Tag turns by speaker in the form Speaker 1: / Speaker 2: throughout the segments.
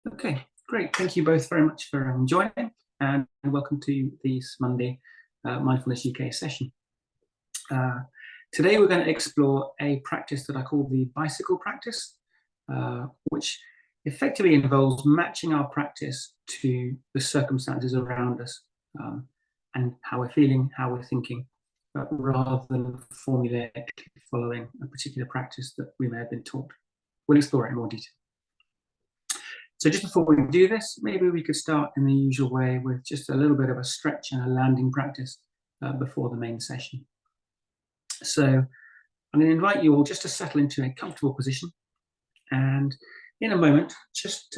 Speaker 1: Okay, great. Thank you both very much for joining, and welcome to this Monday Mindfulness UK session. Today we're going to explore a practice that I call the bicycle practice, which effectively involves matching our practice to the circumstances around us and how we're feeling, how we're thinking, rather than formulaically following a particular practice that we may have been taught. We'll explore it in more detail. So just before we do this, maybe we could start in the usual way with just a little bit of a stretch and a landing practice before the main session. So I'm going to invite you all just to settle into a comfortable position, and in a moment, just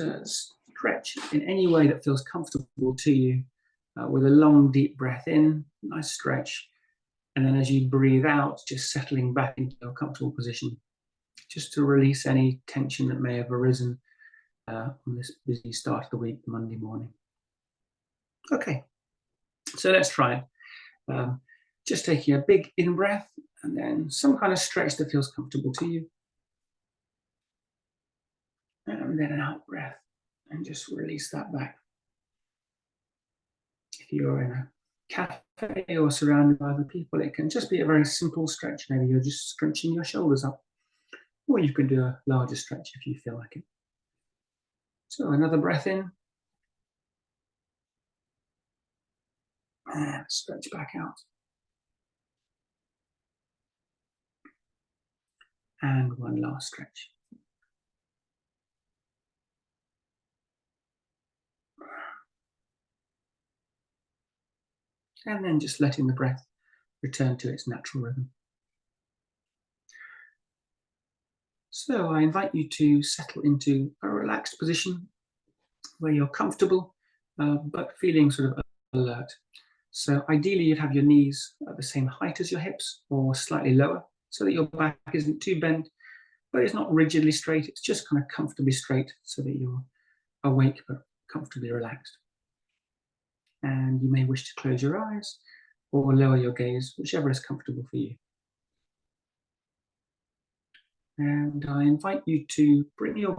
Speaker 1: stretch in any way that feels comfortable to you with a long, deep breath in, nice stretch, and then as you breathe out, just settling back into your comfortable position, just to release any tension that may have arisen on this busy start of the week, Monday morning. Okay, so let's try it. Just taking a big in-breath and then some kind of stretch that feels comfortable to you. And then an out-breath and just release that back. If you're in a cafe or surrounded by other people, it can just be a very simple stretch. Maybe you're just scrunching your shoulders up, or you can do a larger stretch if you feel like it. So another breath in. And stretch back out. And one last stretch. And then just letting the breath return to its natural rhythm. So I invite you to settle into a relaxed position where you're comfortable, but feeling sort of alert. So ideally you'd have your knees at the same height as your hips or slightly lower, so that your back isn't too bent, but it's not rigidly straight. It's just kind of comfortably straight so that you're awake but comfortably relaxed. And you may wish to close your eyes or lower your gaze, whichever is comfortable for you. And I invite you to bring your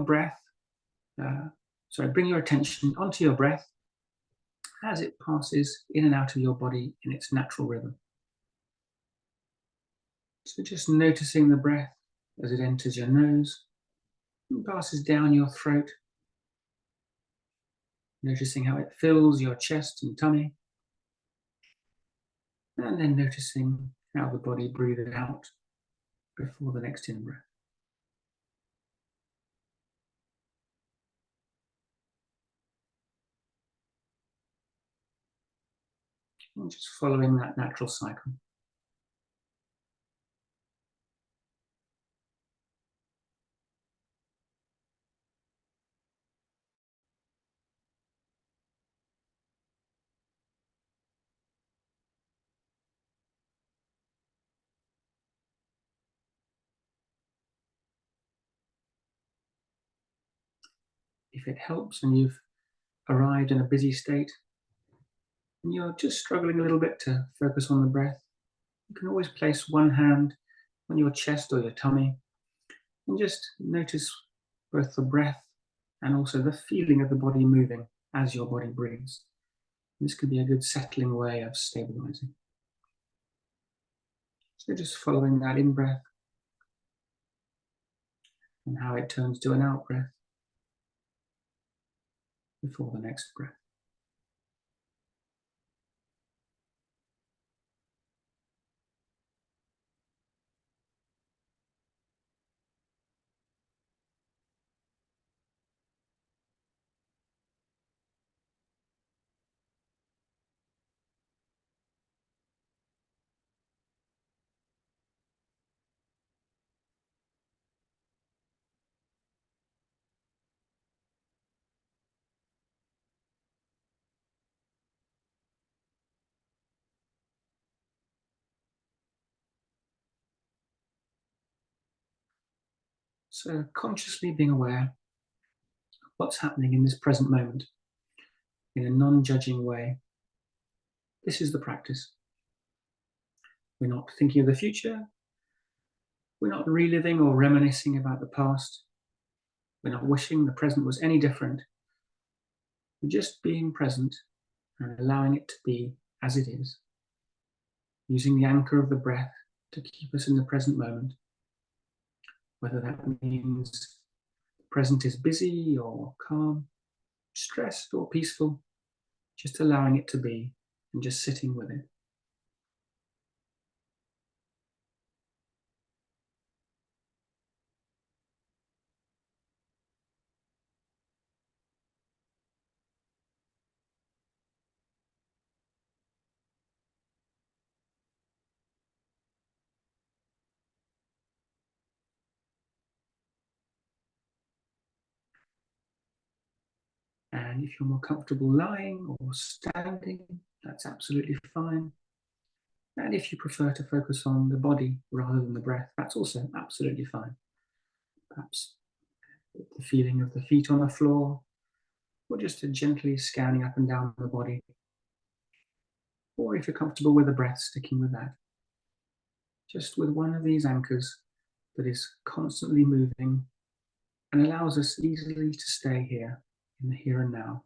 Speaker 1: attention onto your breath as it passes in and out of your body in its natural rhythm. So just noticing the breath as it enters your nose and passes down your throat, noticing how it fills your chest and tummy, and then noticing how the body breathes out before the next in-breath. And just following that natural cycle. If it helps and you've arrived in a busy state and you're just struggling a little bit to focus on the breath, you can always place one hand on your chest or your tummy and just notice both the breath and also the feeling of the body moving as your body breathes. This could be a good settling way of stabilizing. So just following that in-breath and how it turns to an out-breath before the next breath. So consciously being aware of what's happening in this present moment in a non-judging way. This is the practice. We're not thinking of the future. We're not reliving or reminiscing about the past. We're not wishing the present was any different. We're just being present and allowing it to be as it is, using the anchor of the breath to keep us in the present moment, whether that means the present is busy or calm, stressed or peaceful, just allowing it to be and just sitting with it. And if you're more comfortable lying or standing, that's absolutely fine. And if you prefer to focus on the body rather than the breath, that's also absolutely fine. Perhaps the feeling of the feet on the floor, or just gently scanning up and down the body. Or if you're comfortable with the breath, sticking with that. Just with one of these anchors that is constantly moving and allows us easily to stay here in the here and now.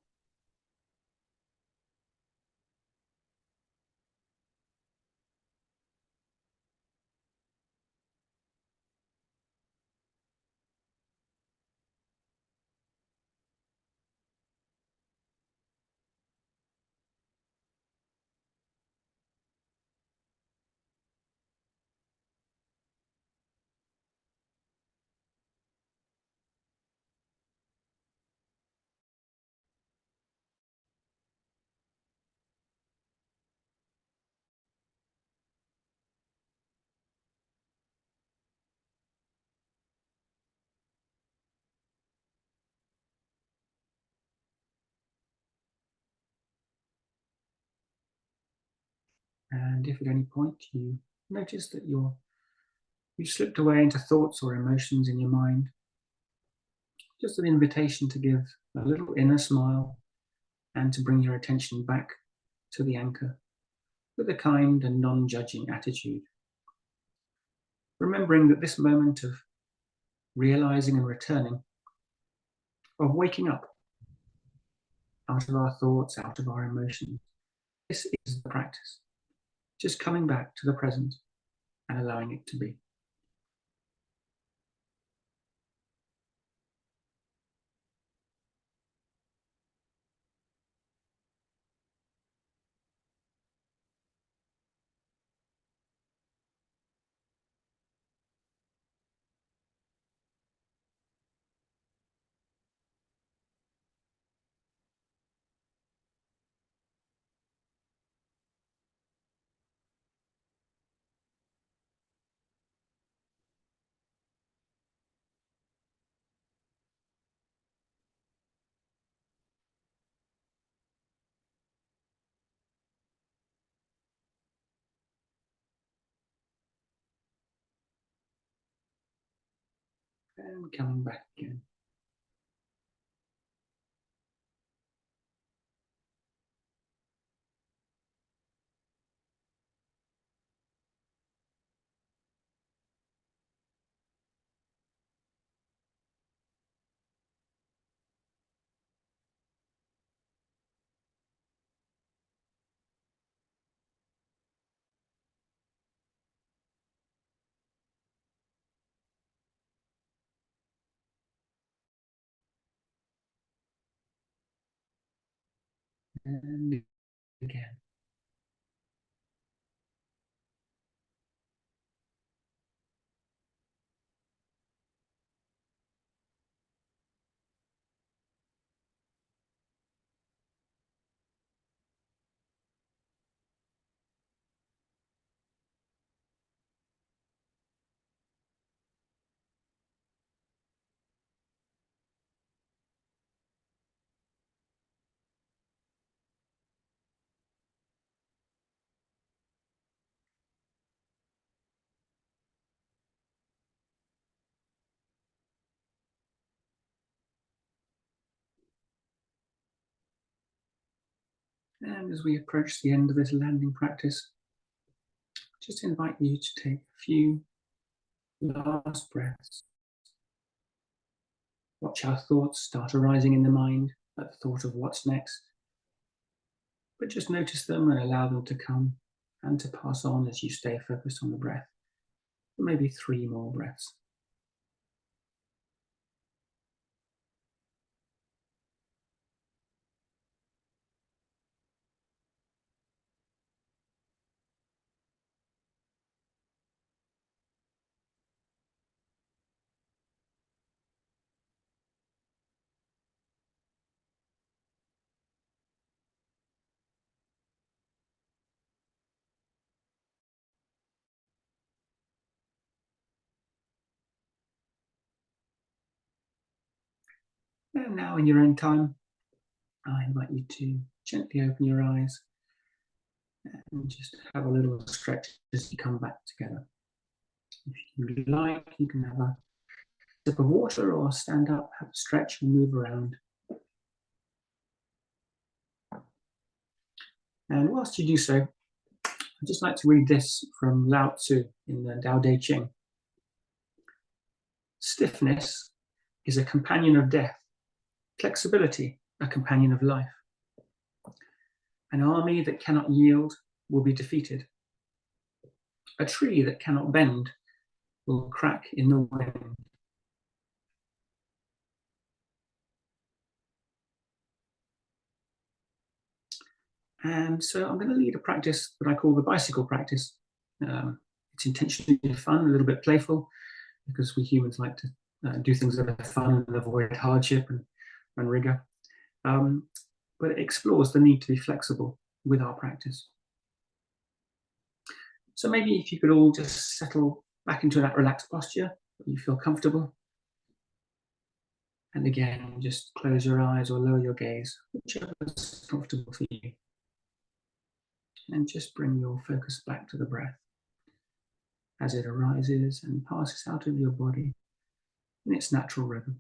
Speaker 1: And if at any point you notice that you've slipped away into thoughts or emotions in your mind, just an invitation to give a little inner smile and to bring your attention back to the anchor with a kind and non-judging attitude. Remembering that this moment of realizing and returning, of waking up out of our thoughts, out of our emotions, this is the practice. Just coming back to the present and allowing it to be. And coming back again. And again. And as we approach the end of this landing practice, just invite you to take a few last breaths. Watch our thoughts start arising in the mind, at the thought of what's next, but just notice them and allow them to come and to pass on as you stay focused on the breath. Maybe 3 more breaths. And now, in your own time, I invite you to gently open your eyes and just have a little stretch as you come back together. If you like, you can have a sip of water or stand up, have a stretch and move around. And whilst you do so, I'd just like to read this from Lao Tzu in the Tao Te Ching. Stiffness is a companion of death, flexibility a companion of life. An army that cannot yield will be defeated. A tree that cannot bend will crack in the wind. And so I'm going to lead a practice that I call the bicycle practice. It's intentionally fun, a little bit playful, because we humans like to do things that are fun and avoid hardship and rigor. But it explores the need to be flexible with our practice. So maybe if you could all just settle back into that relaxed posture, you feel comfortable. And again, just close your eyes or lower your gaze, whichever is comfortable for you. And just bring your focus back to the breath as it arises and passes out of your body in its natural rhythm.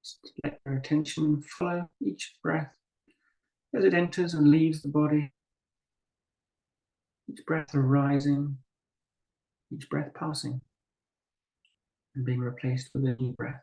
Speaker 1: Just let your attention follow each breath as it enters and leaves the body. Each breath arising, each breath passing, and being replaced with a new breath.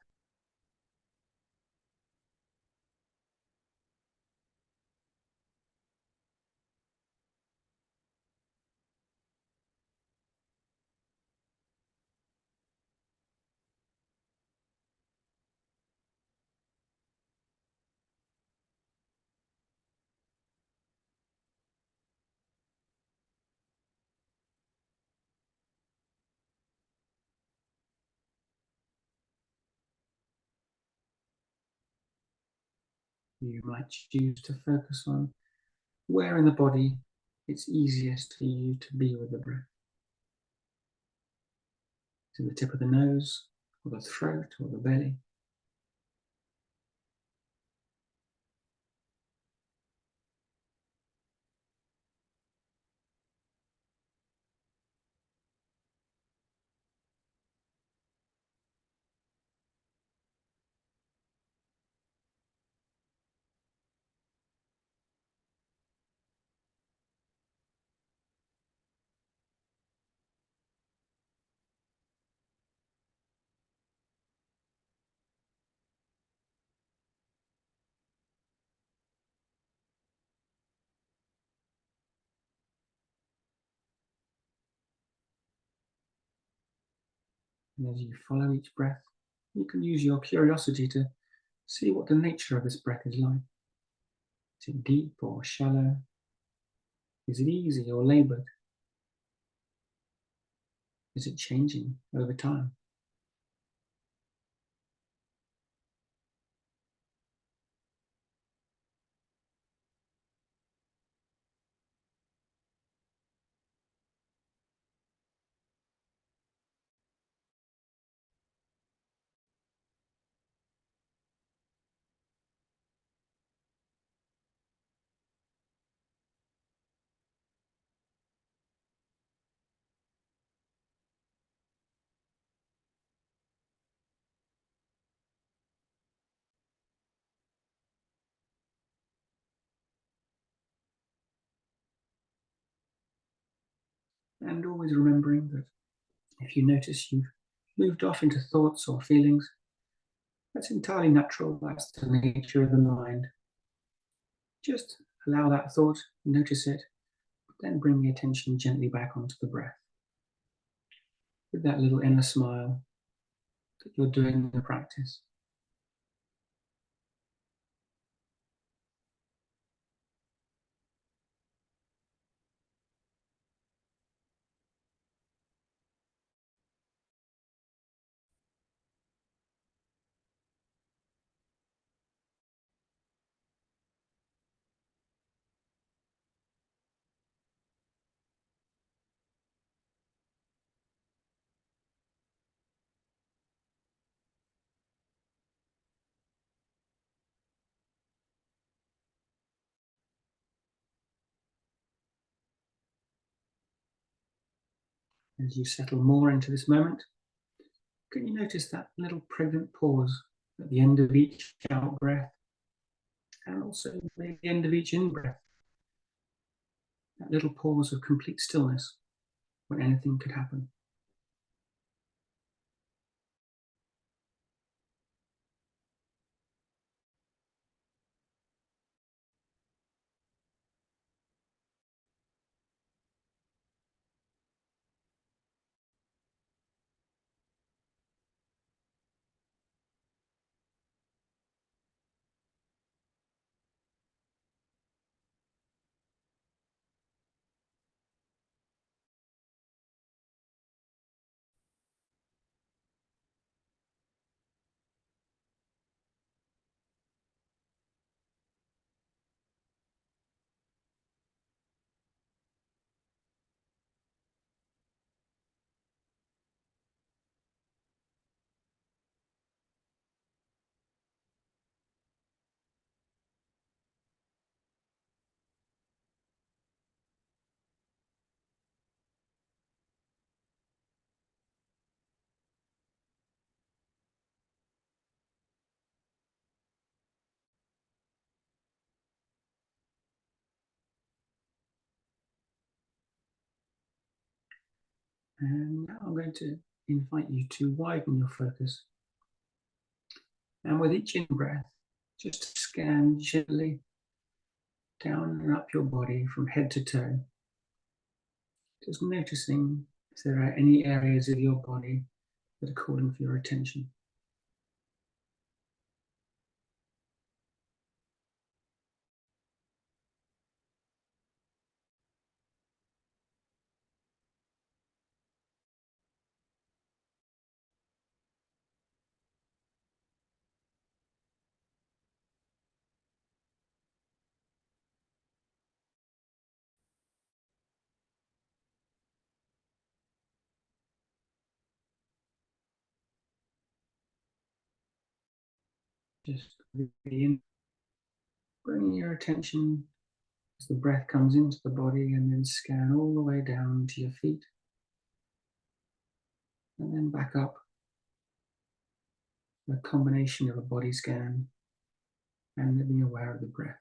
Speaker 1: You might choose to focus on where in the body it's easiest for you to be with the breath. To the tip of the nose, or the throat, or the belly. And as you follow each breath, you can use your curiosity to see what the nature of this breath is like. Is it deep or shallow? Is it easy or labored? Is it changing over time? And always remembering that if you notice you've moved off into thoughts or feelings, that's entirely natural. That's the nature of the mind. Just allow that thought, notice it, then bring the attention gently back onto the breath with that little inner smile that you're doing the practice. As you settle more into this moment, can you notice that little pregnant pause at the end of each out breath and also maybe the end of each in breath? That little pause of complete stillness when anything could happen. And now I'm going to invite you to widen your focus. And with each in-breath, just scan gently down and up your body from head to toe. Just noticing if there are any areas of your body that are calling for your attention. Just in, bringing your attention as the breath comes into the body and then scan all the way down to your feet and then back up. A combination of a body scan and being aware of the breath.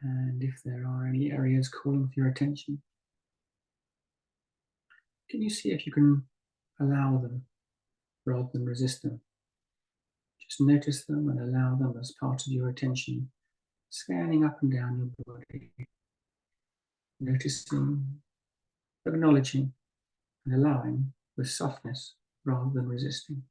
Speaker 1: And if there are any areas calling for your attention, can you see if you can allow them rather than resist them? Just notice them and allow them as part of your attention, scanning up and down your body, noticing, acknowledging, and allowing with softness rather than resisting.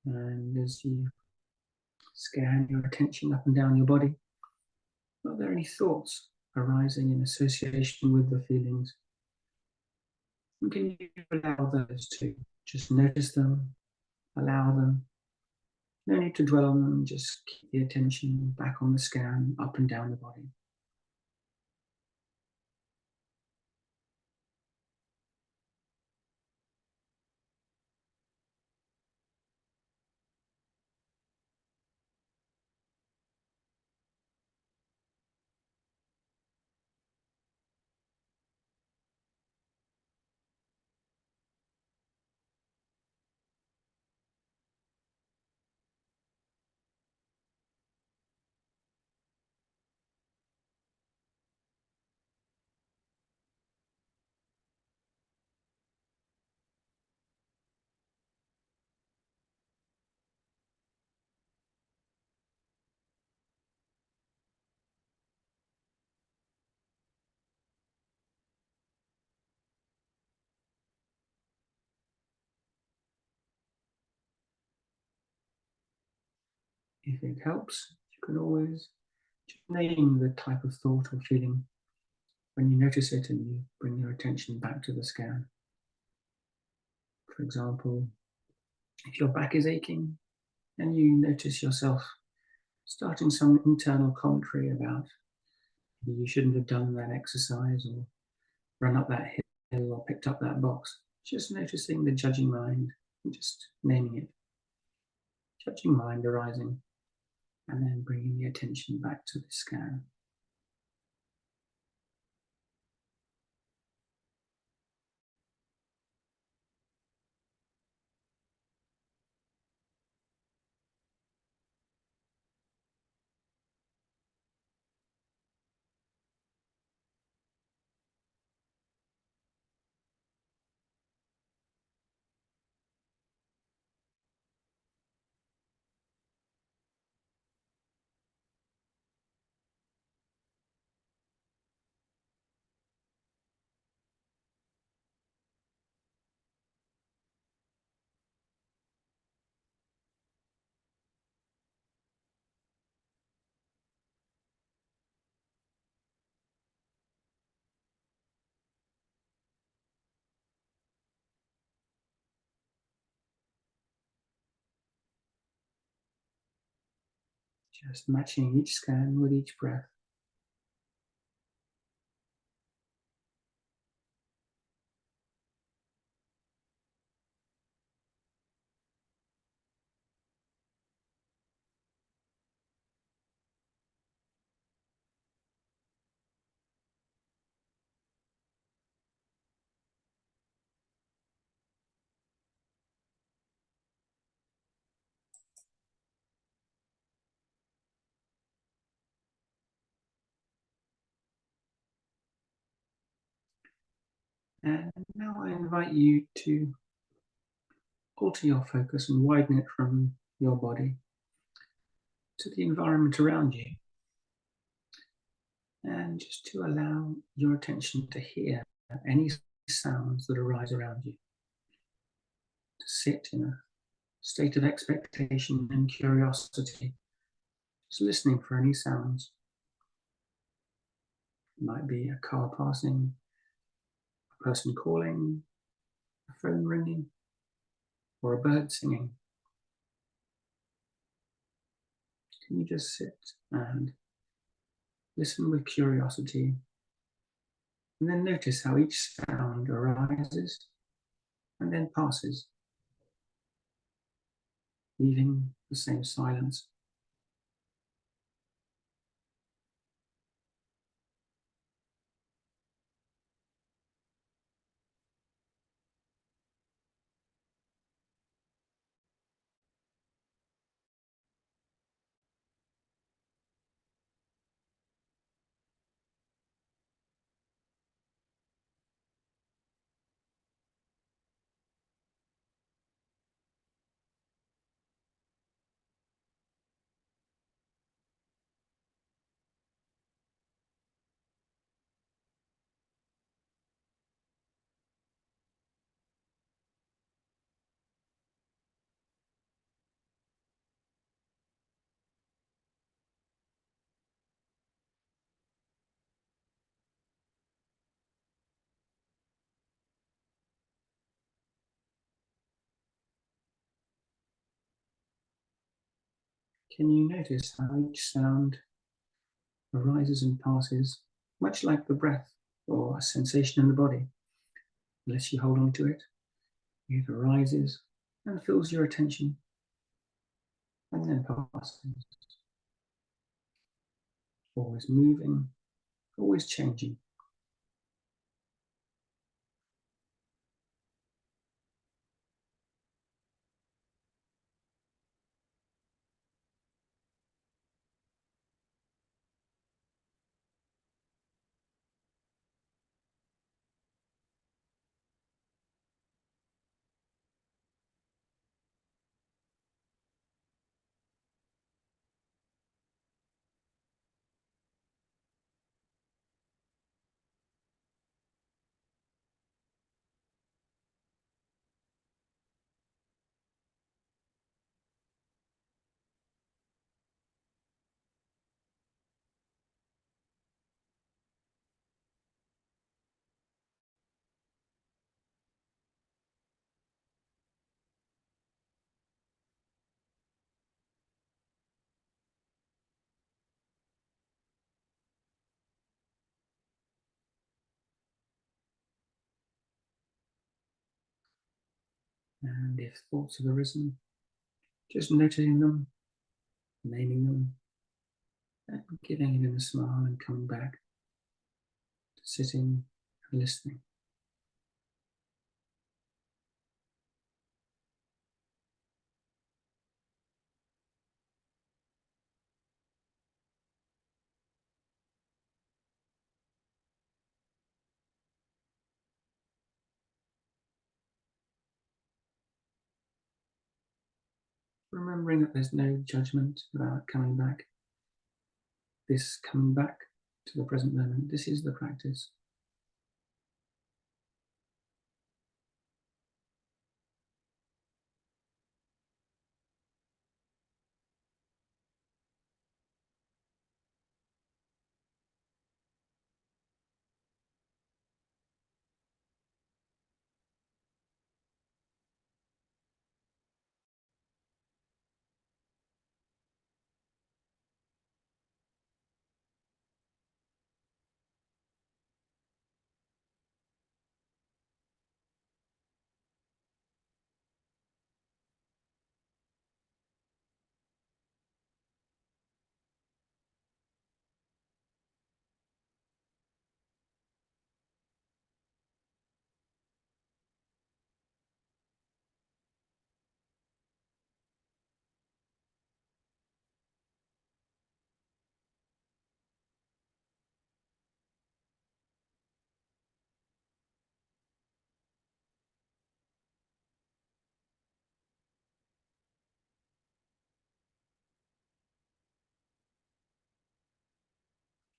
Speaker 1: And as you scan your attention up and down your body, are there any thoughts arising in association with the feelings? And can you allow those to just notice them, allow them? No need to dwell on them, just keep the attention back on the scan up and down the body. If it helps, you can always just name the type of thought or feeling when you notice it and you bring your attention back to the scan. For example, if your back is aching and you notice yourself starting some internal commentary about maybe you shouldn't have done that exercise or run up that hill or picked up that box, just noticing the judging mind and just naming it. Judging mind arising and then bringing the attention back to the scan. Just matching each scan with each breath. And now I invite you to alter your focus and widen it from your body to the environment around you. And just to allow your attention to hear any sounds that arise around you. To sit in a state of expectation and curiosity, just listening for any sounds. It might be a car passing, a person calling, a phone ringing, or a bird singing. Can you just sit and listen with curiosity, and then notice how each sound arises and then passes, leaving the same silence. Can you notice how each sound arises and passes, much like the breath or a sensation in the body? Unless you hold on to it, it arises and fills your attention and then passes. Always moving, always changing. And if thoughts have arisen, just noticing them, naming them, and giving it a smile and coming back to sitting and listening. Remembering that there's no judgment about coming back. This coming back to the present moment, this is the practice.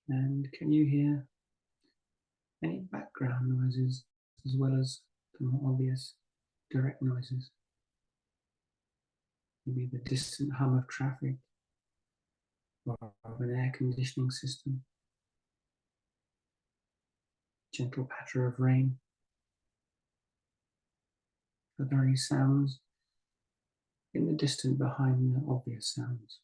Speaker 1: And can you hear any background noises as well as the more obvious direct noises? Maybe the distant hum of traffic or of an air conditioning system, gentle patter of rain. Are there any sounds in the distant behind the obvious sounds?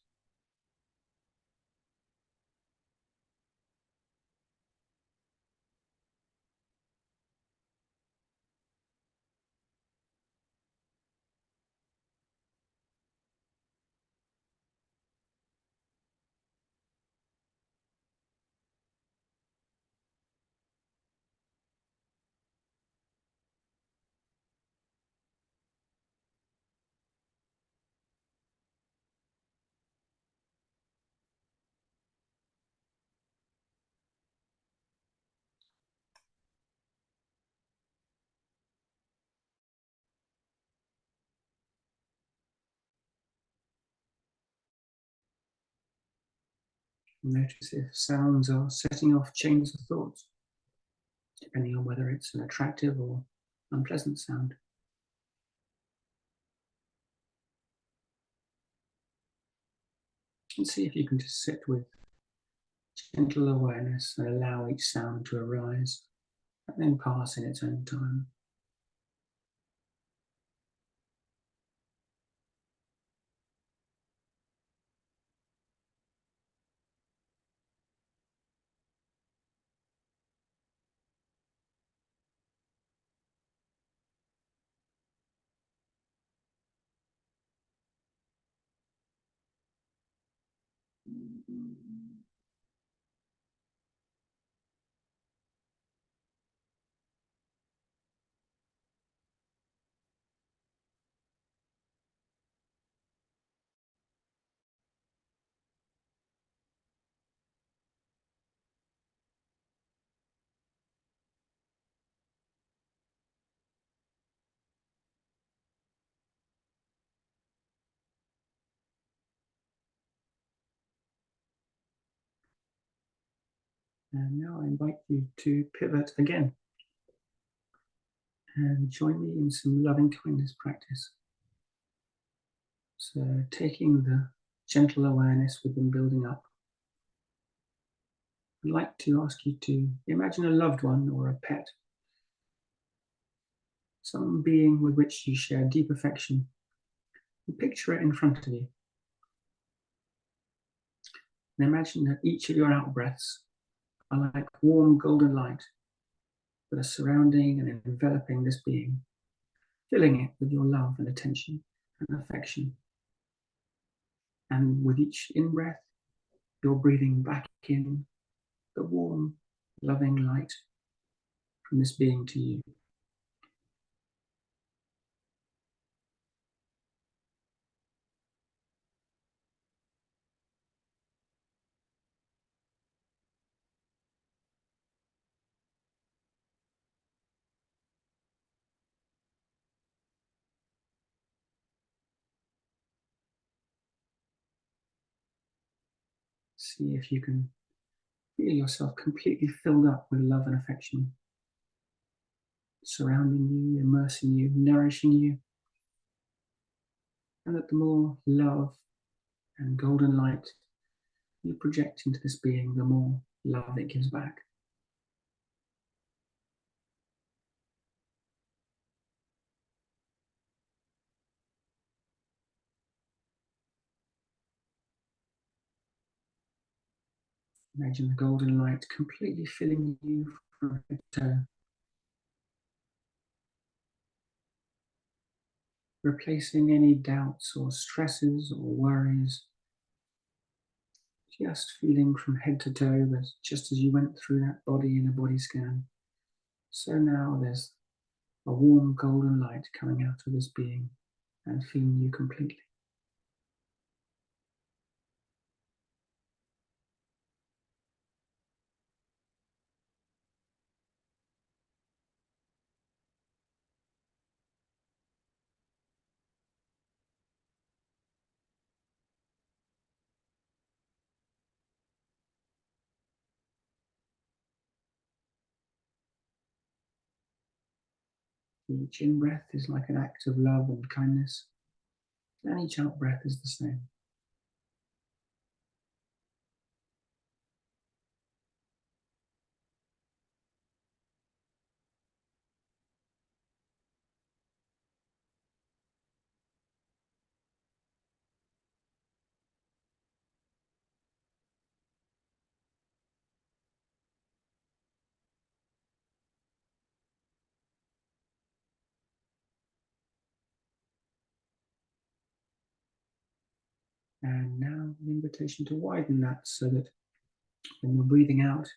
Speaker 1: Notice if sounds are setting off chains of thoughts, depending on whether it's an attractive or unpleasant sound. And see if you can just sit with gentle awareness and allow each sound to arise and then pass in its own time. And now I invite you to pivot again and join me in some loving kindness practice. So taking the gentle awareness we've been building up, I'd like to ask you to imagine a loved one or a pet, some being with which you share deep affection, and picture it in front of you. And imagine that each of your out breaths are like warm golden light that are surrounding and enveloping this being, filling it with your love and attention and affection. And with each in-breath, you're breathing back in the warm, loving light from this being to you. See if you can feel yourself completely filled up with love and affection, surrounding you, immersing you, nourishing you. And that the more love and golden light you project into this being, the more love it gives back. Imagine the golden light completely filling you from head to toe, replacing any doubts or stresses or worries. Just feeling from head to toe that just as you went through that body in a body scan, so now there's a warm golden light coming out of this being and filling you completely. Each in-breath is like an act of love and kindness, and each out-breath is the same. And now an invitation to widen that so that when you're breathing out,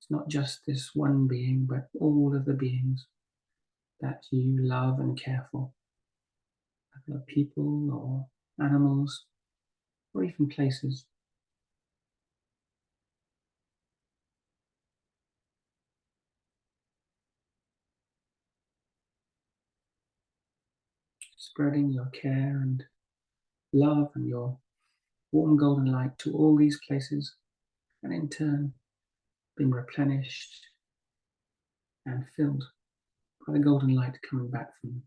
Speaker 1: it's not just this one being, but all of the beings that you love and care for, whether people or animals or even places. Spreading your care and love and your warm golden light to all these places, and in turn being replenished and filled by the golden light coming back from them.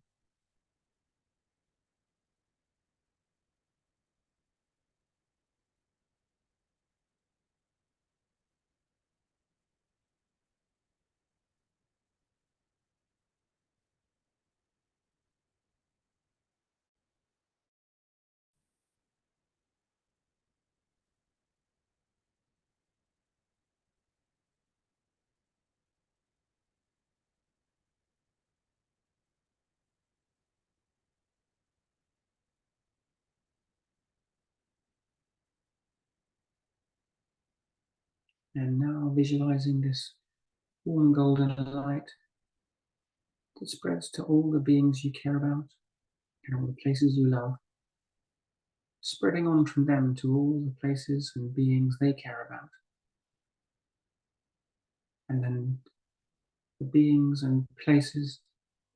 Speaker 1: And now visualizing this warm golden light that spreads to all the beings you care about and all the places you love, spreading on from them to all the places and beings they care about. And then the beings and places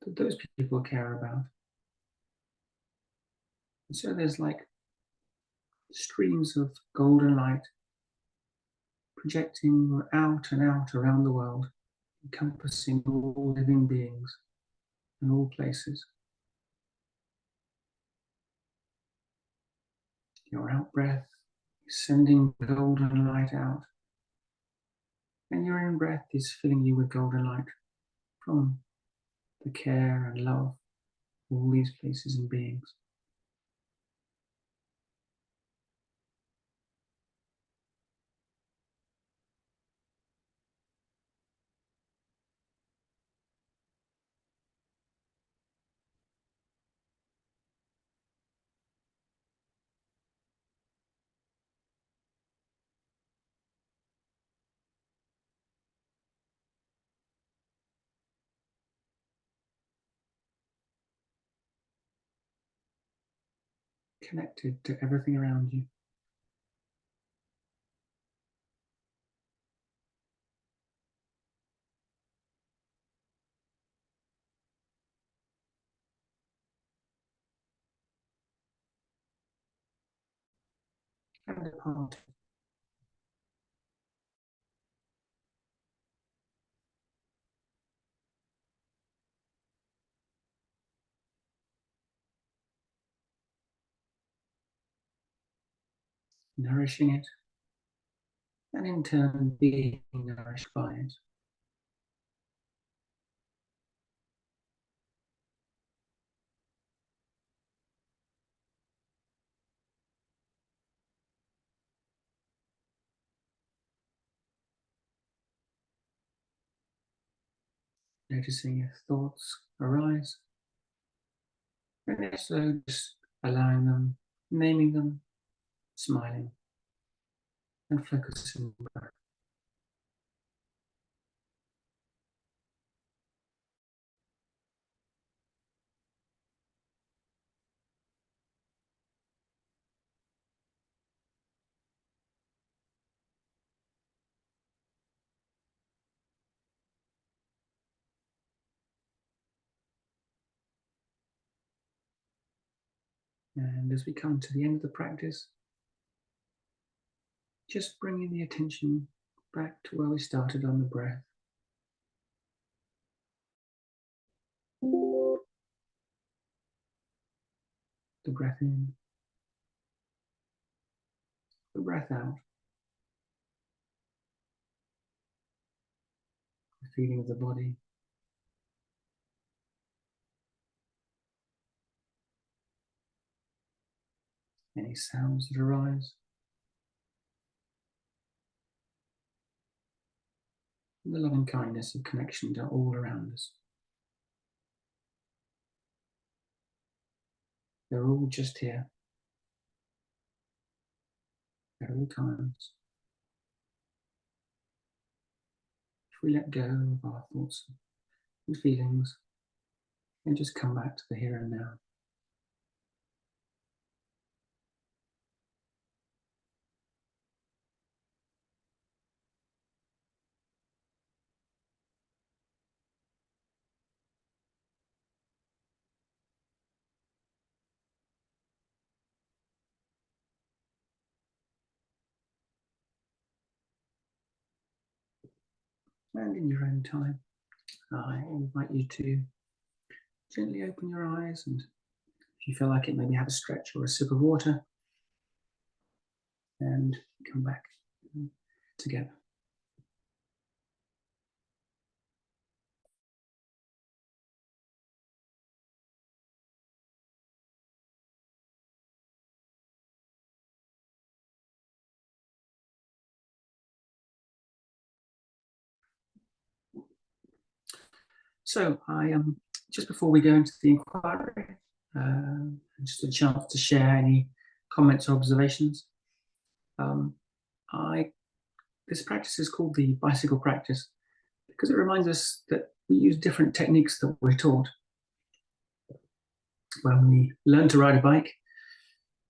Speaker 1: that those people care about. And so there's like streams of golden light projecting out and out around the world, encompassing all living beings and all places. Your out breath is sending golden light out, and your in breath is filling you with golden light from the care and love of all these places and beings. Connected to everything around you. And a part, nourishing it, and in turn being nourished by it. Noticing if thoughts arise, and if so, just allowing them, naming them, smiling, and focusing on the breath. And as we come to the end of the practice, just bringing the attention back to where we started on the breath. The breath in, the breath out, the feeling of the body, any sounds that arise, and the loving kindness of connection to all around us. They're all just here at all times. If we let go of our thoughts and feelings and just come back to the here and now. And in your own time, I invite you to gently open your eyes, and if you feel like it, maybe have a stretch or a sip of water, and come back together. So I just before we go into the inquiry, just a chance to share any comments or observations. this practice is called the bicycle practice because it reminds us that we use different techniques that we're taught. When we learn to ride a bike,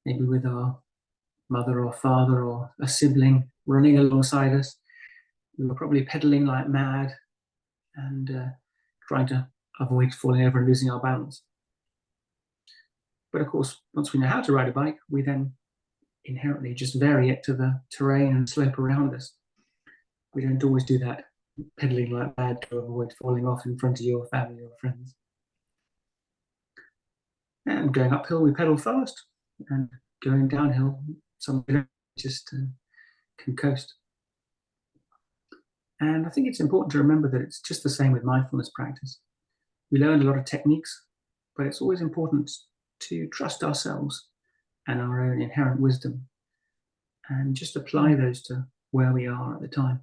Speaker 1: maybe with our mother or father or a sibling running alongside us, we were probably pedaling like mad and trying to avoid falling over and losing our balance. But of course, once we know how to ride a bike, we then inherently just vary it to the terrain and slope around us. We don't always do that pedaling like mad to avoid falling off in front of your family or friends. And going uphill, we pedal fast, and going downhill, some just can coast. And I think it's important to remember that it's just the same with mindfulness practice. We learn a lot of techniques, but it's always important to trust ourselves and our own inherent wisdom and just apply those to where we are at the time.